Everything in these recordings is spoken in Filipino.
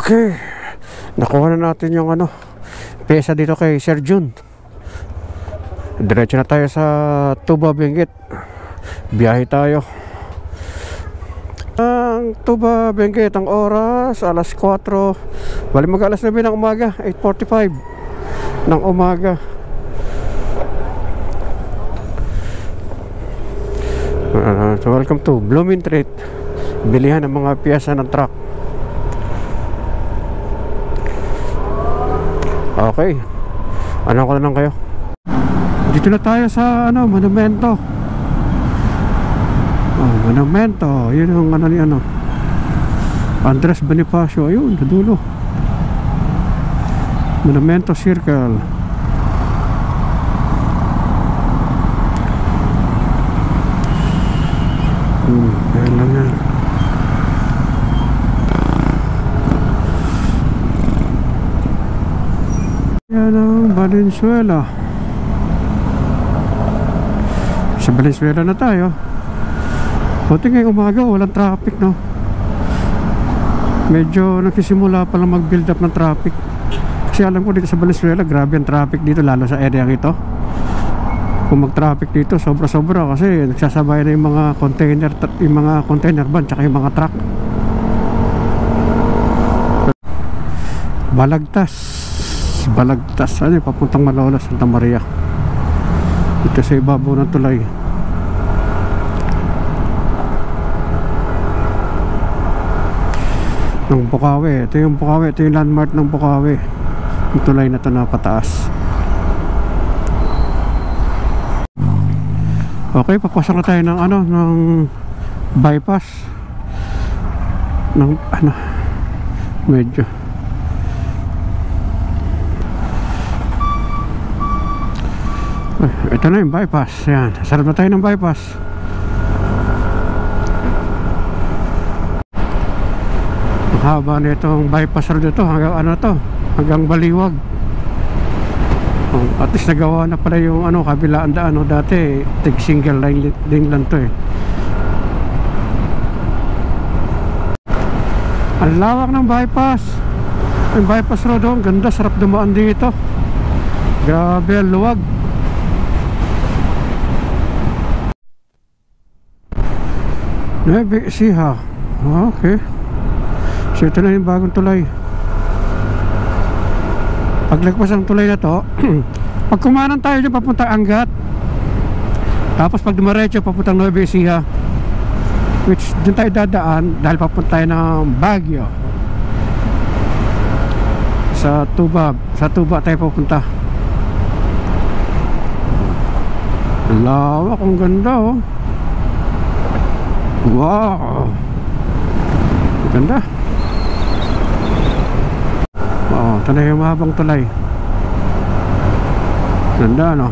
Okay, nakuha na natin yung pyesa dito kay Sir Jun. Diretso na tayo sa Tuba, Benguet. Biyahe tayo. Ang Tuba, Benguet, ang oras alas 4. Bali mag alas 9 ng umaga, 8:45 ng umaga. So welcome to Blooming Treat, bilihan ng mga piyesa ng truck. Okay, ano ko na lang kayo. Dito na tayo sa monumento. Monumento, yun yung ni Andres Bonifacio, ayun sa dulo. Monumento Circle. Yan lang yan. Yan ang Valenzuela. Sa Valenzuela na tayo. Buti ngayong umaga walang traffic, no? Medyo nagsisimula pa lang mag-build up ng traffic. Kasi alam ko dito sa Valenzuela, grabe ang traffic dito, lalo sa area ito. Kung mag-traffic dito, sobra-sobra kasi nagsasabay na yung mga container van tsaka yung mga truck. Balagtas, papuntang Malolos, Santa Maria. Ito sa ibabaw ng tulay. Ng Bukawi, ito yung landmark ng Bukawi. Yung tulay na ito na pataas. Okay, papasok na tayo ng ng bypass ng medyo ito na yung bypass. Yan, sarap na tayo ng bypass. Ang haba na itong bypass road ito hanggang hanggang Baliwag. At least nagawa na pala yung kabilaan daan. Dati tig single line din lang to eh. Ang lawak ng bypass. Yung bypass road, ang ganda, sarap dumaan dito. Grabe ang luwag. Nueva Ecija. Okay, so ito na yung bagong tulay. Paglagpas ang tulay na to, pag kumanan tayo dyan papuntang Angat, tapos pag dumaretso papuntang Nueva Ecija, which dyan tayo dadaan dahil papunta tayo ng Baguio. Sa Tuba tayo papunta. Lawak, ang ganda oh. Wow, ganda. Ito na yung mahabang tulay. Ganda, no?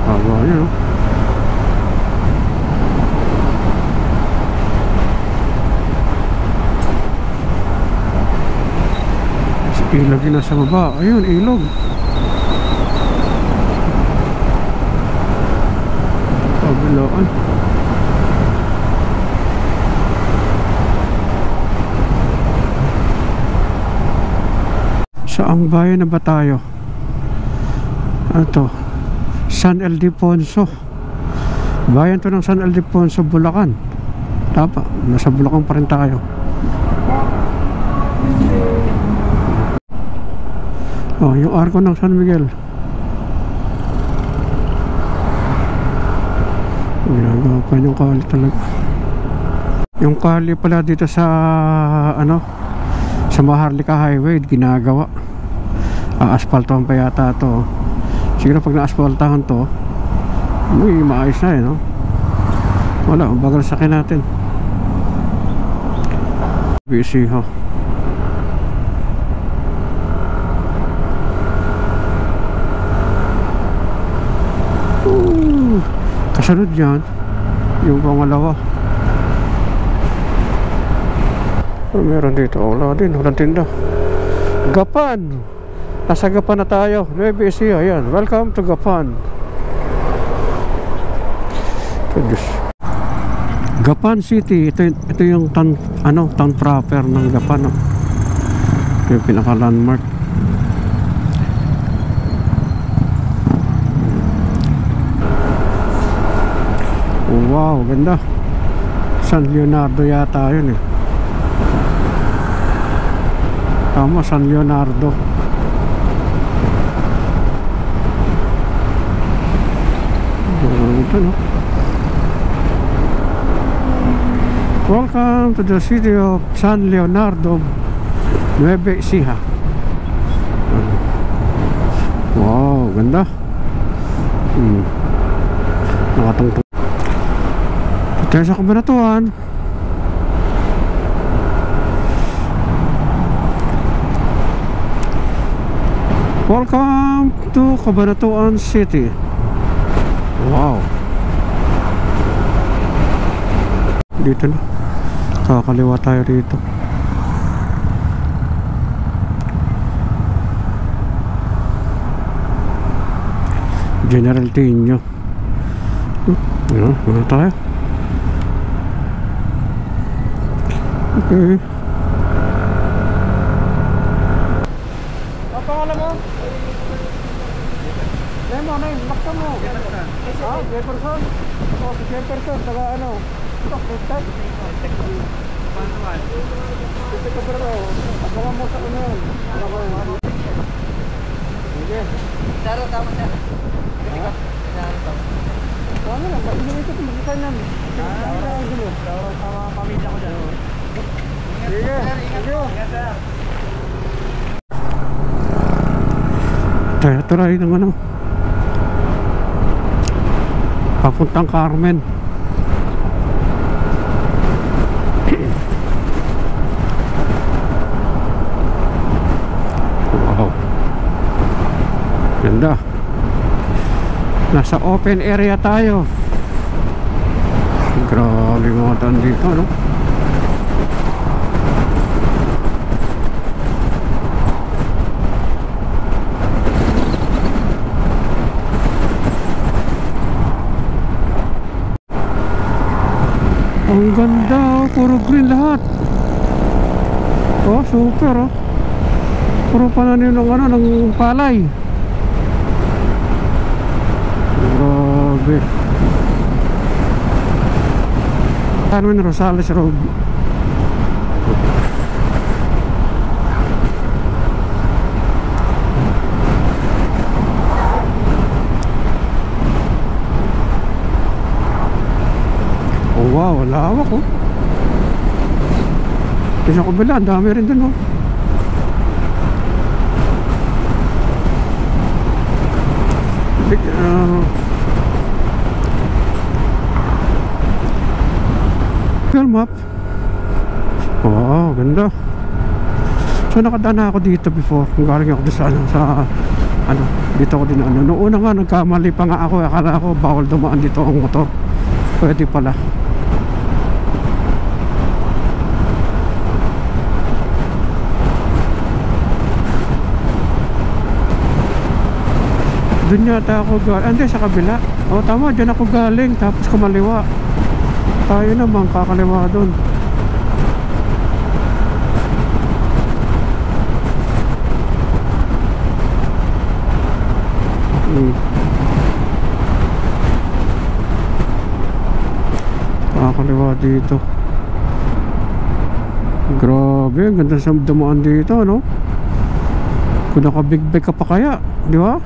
Haba yun, no? Ilog yun nasa baba. Ayun, ilog. Kabilaan. Saang bayan na ba tayo? Ito, San Ildefonso. Bayan to ng San Ildefonso, Bulacan. Tapa, nasa Bulacan pa rin tayo. Yung arko ng San Miguel. Ginagawa pa yung kali talaga. Yung kali pala dito sa sa Maharlika Highway ginagawa. Aspaltohan pa yata to. Siguro pag na-aspaltahan to, maayos na no? Wala, bagal sa akin natin. Busy ho. Kasunod yan yung pangalawa. Meron dito, wala din, walang tinda. Gapan. Nasa Gapan na tayo. Nueva Ecija, ayan. Welcome to Gapan. Diyos. Gapan City. Ito yung town proper ng Gapan, no? Yung pinaka landmark. Wow, ganda. San Leonardo yata yun eh. Tama, San Leonardo. Ito, no? Welcome to the city of San Leonardo, Nueva Ecija. Wow, ganda. Nakatungtong. Tayo sa Kabanatuan. Welcome to Cabanatuan City. Wow. Dito na. Kakaliwa tayo rito. General Tinio. Ano tayo? Okay. Ang pangalan mo? Name, laksa mo. Jefferson. Oh, si Jefferson, taga ano? Ito, Kristal. Ito ka pero, agawan mo sa ano yun. Sige. Saro, tama siya. Ano lang, maingin ito, mag-isa niyan. Saro, sama pamilya ko dyan. Sige, sige. Tayo tuloy ng ano, papuntang Carmen. Wow, ganda. Nasa open area tayo. Grabe mga daan dito, no? Ang ganda, oh, puro green lahat. Oh, super, oh. Puro pananim ng ano, ng palay. Grabe. Carmen Rosales Road. Wow, lawak, oh. Kasi sa kabila, ang dami rin dun, oh. Google Map. Wow, ganda. So nakadaan na ako dito before. Kung galing ako sa ano, dito ako din ano. Noong una nga, nagkamali pa nga ako. Akala ko bawal dumaan dito ang motor. Pwede pala. Doon yata ako galing. Hindi, sa kabila. O tama, dyan ako galing. Tapos kumaliwa. Tayo naman kakaliwa doon. Kakaliwa dito. Grabe, ang ganda sa dumaan dito, no? Kung naka-big bike ka pa kaya, di ba?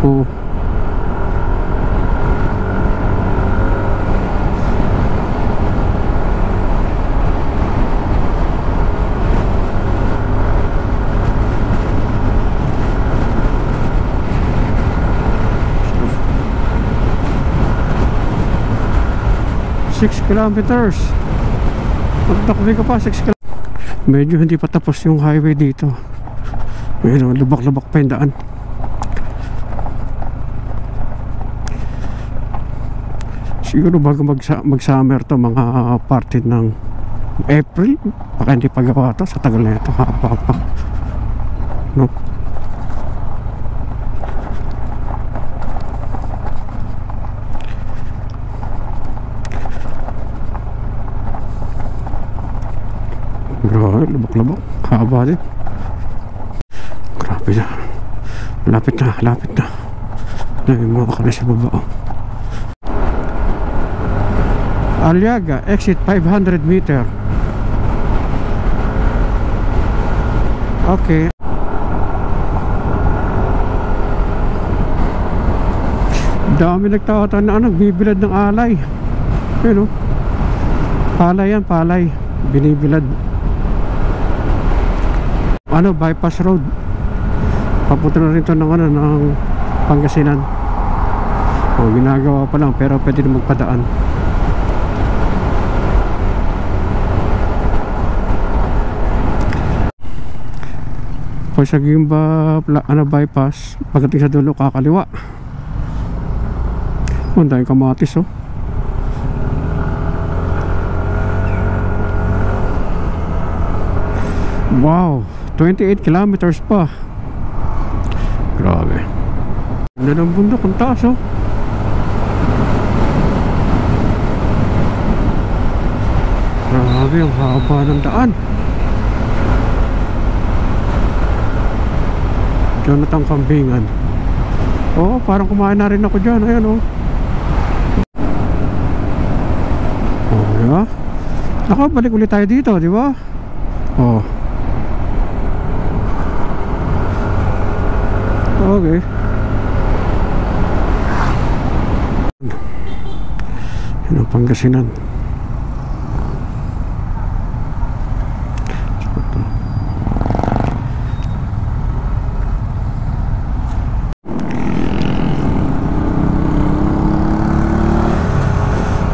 Oh. Kilometers. Magtakbi ka pa 6 kilometers. Medyo hindi pa tapos yung highway dito. Medyo lubak-lubak pa yung daan. Siguro bago mag-summer to, mga parte ng April, baka hindi pagawa to. Sa tagal na ito, haba pa, no? Ay, lubak-lubak. Haba din. Grabe na. Lapit na, lapit na. Ay, mga kami sa baba. Aliaga, exit 500 meter. Okay. Dami nagtawatan na nagbibilad ng alay. Ayun, oh. Palay yan, palay. Binibilad. Bypass road. Papunta na rin ito ng ng Pangasinan. Ginagawa pa lang pero pwede na magpadaan. Pag sa Gimba bypass, pagdating sa dulo kakaliwa. Ang dahil kamatis, oh. Wow, 28 kilometers pa. Grabe. Ganda ng bundok, ang taas, oh. Grabe, ang haba ng daan. Jonathan Kambingan. Oh, parang kumain na rin ako dyan. Ayan, oh. Oh, diba? Nakabalik ulit tayo dito, diba? Oh. Okay. Yan ang Pangasinan.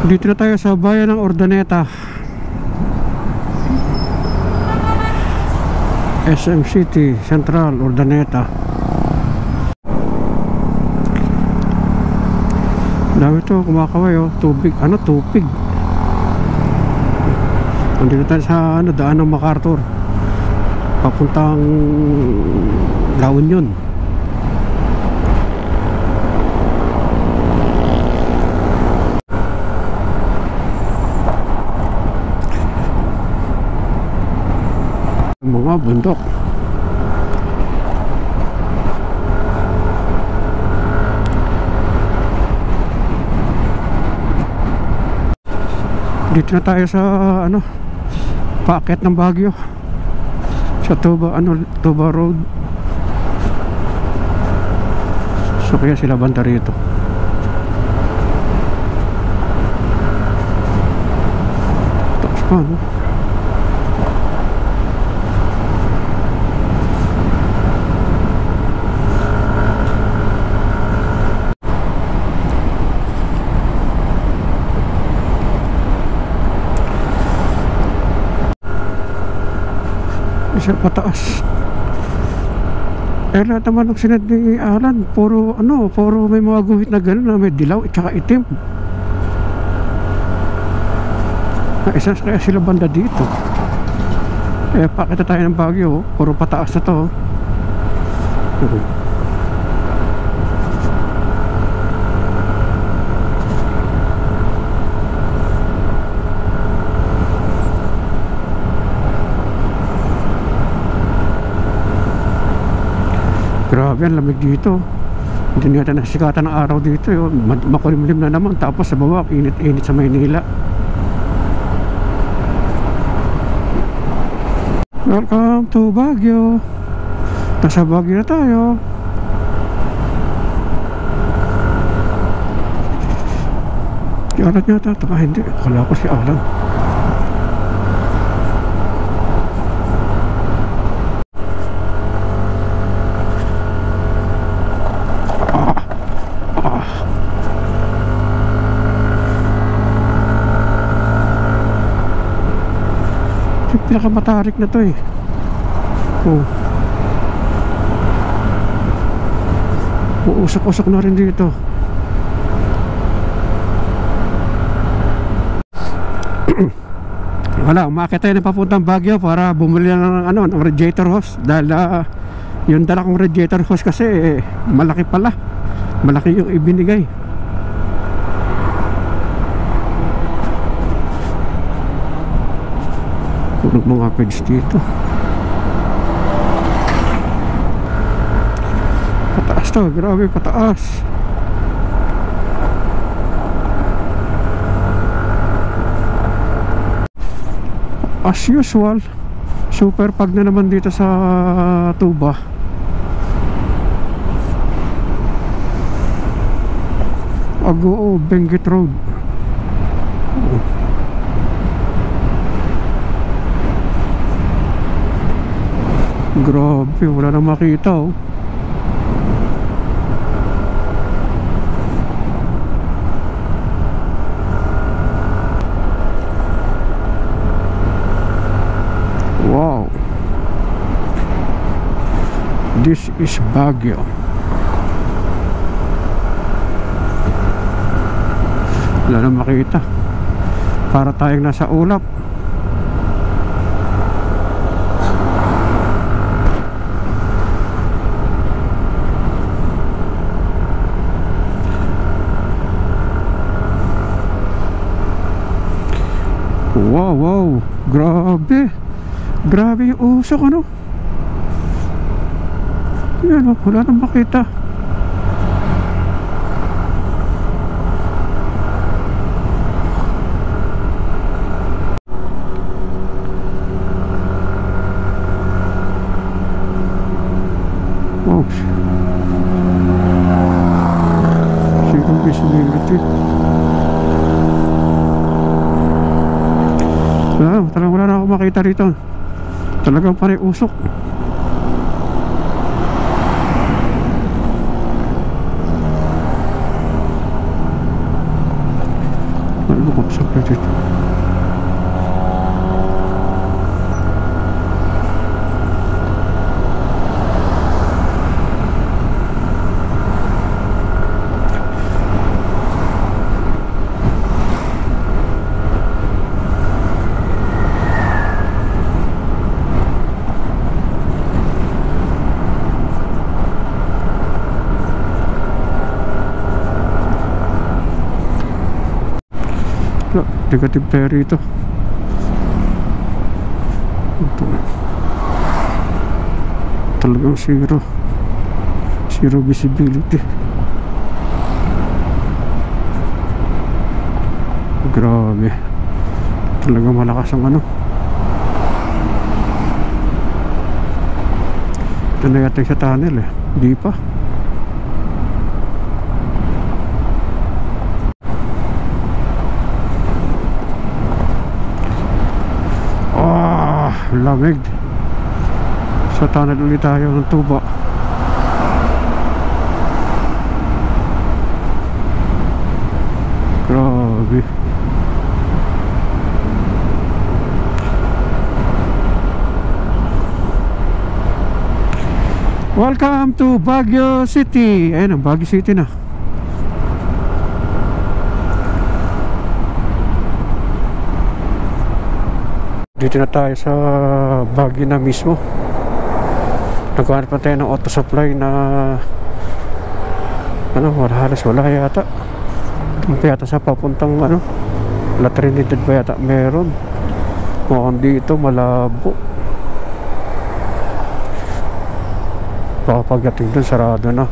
Dito na tayo sa bayan ng Urdaneta. SM City, Central, Urdaneta. Dami to, kumakaway, oh. Tubig, tubig. Nandito tayo sa daan ng MacArthur. Papuntang La Union. Mga bundok. Dito na tayo sa paakyat ng Baguio, sa Tuba Road. So kaya sila banda rito. Tapos pa, no? Isa pataas. Lahat naman ng sinad ni Alan, puro may mga guhit na gano'n na may dilaw at saka itim. Isa kaya sila banda dito. Pakita tayo ng Baguio, puro pataas na to. Grabe, ang lamig dito. Hindi natin nasikatan ng araw dito, makulimlim na naman. Tapos sa baba, init-init sa Maynila. Welcome to Baguio. Nasa Baguio na tayo. Si Alan yata, hindi, akala ko si Alan. Pinakamatarik na to, eh. Uusok-usok na rin dito. Wala, umakit tayo na papuntang Baguio para bumili ng ng radiator hose. Dahil yung dala kong radiator hose kasi malaki pala. Malaki yung ibinigay. ng mga page dito. Pataas to, grabe pataas. As usual, super pag na naman dito sa Tuba. Agoo, Benguet Road. Grabe, wala na makita oh. Wow. This is Baguio. Wala na makita. Para tayong nasa ulap. Wow, wow. Grabe. Grabe yung usok, ano? Yan, wala nang makita. Wow. Sigong visibility. Talagang wala na ako makita rito. Talagang pare usok. Ano ko sa dito? Negative ferry ito. Talagang zero visibility. Grabe, talagang malakas ang ano. Ito na yata sa tunnel eh. Di pa. Lamig. Sa tunnel ulit tayo ng Tuba. Grabe. Welcome to Baguio City. Ayun ang Baguio City na. Dito na tayo sa Baguio na mismo. Nagkahanap na tayo ng auto supply na ano, halos wala yata. Doon pa yata sa papuntang ano, La Trinidad pa yata meron. Mukhang dito malabo. Baka pagdating doon sarado na.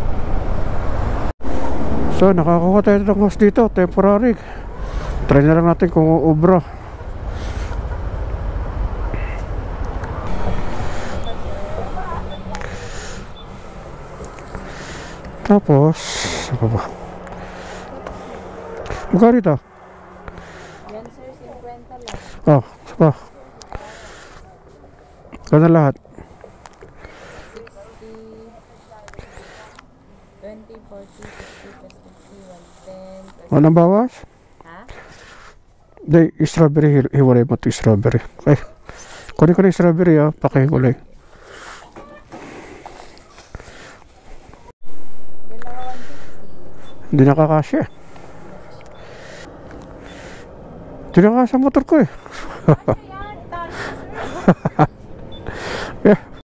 So nakakuha tayo ng host dito, temporary. Try na lang natin kung uubra. Tapos apa ba? Magkano ito? Yan sir, 50 lang. Oh, sapa. Kano lahat? 60, 20, 40, 50, 50, 110. Walang bawas? Ha? Hindi, strawberry, hiwalay mo ito strawberry. Okay. Kunin ko na yung strawberry ah, pakikulay. Dalawa 150. Hindi nakakasya. Hindi nakakasya motor ko eh.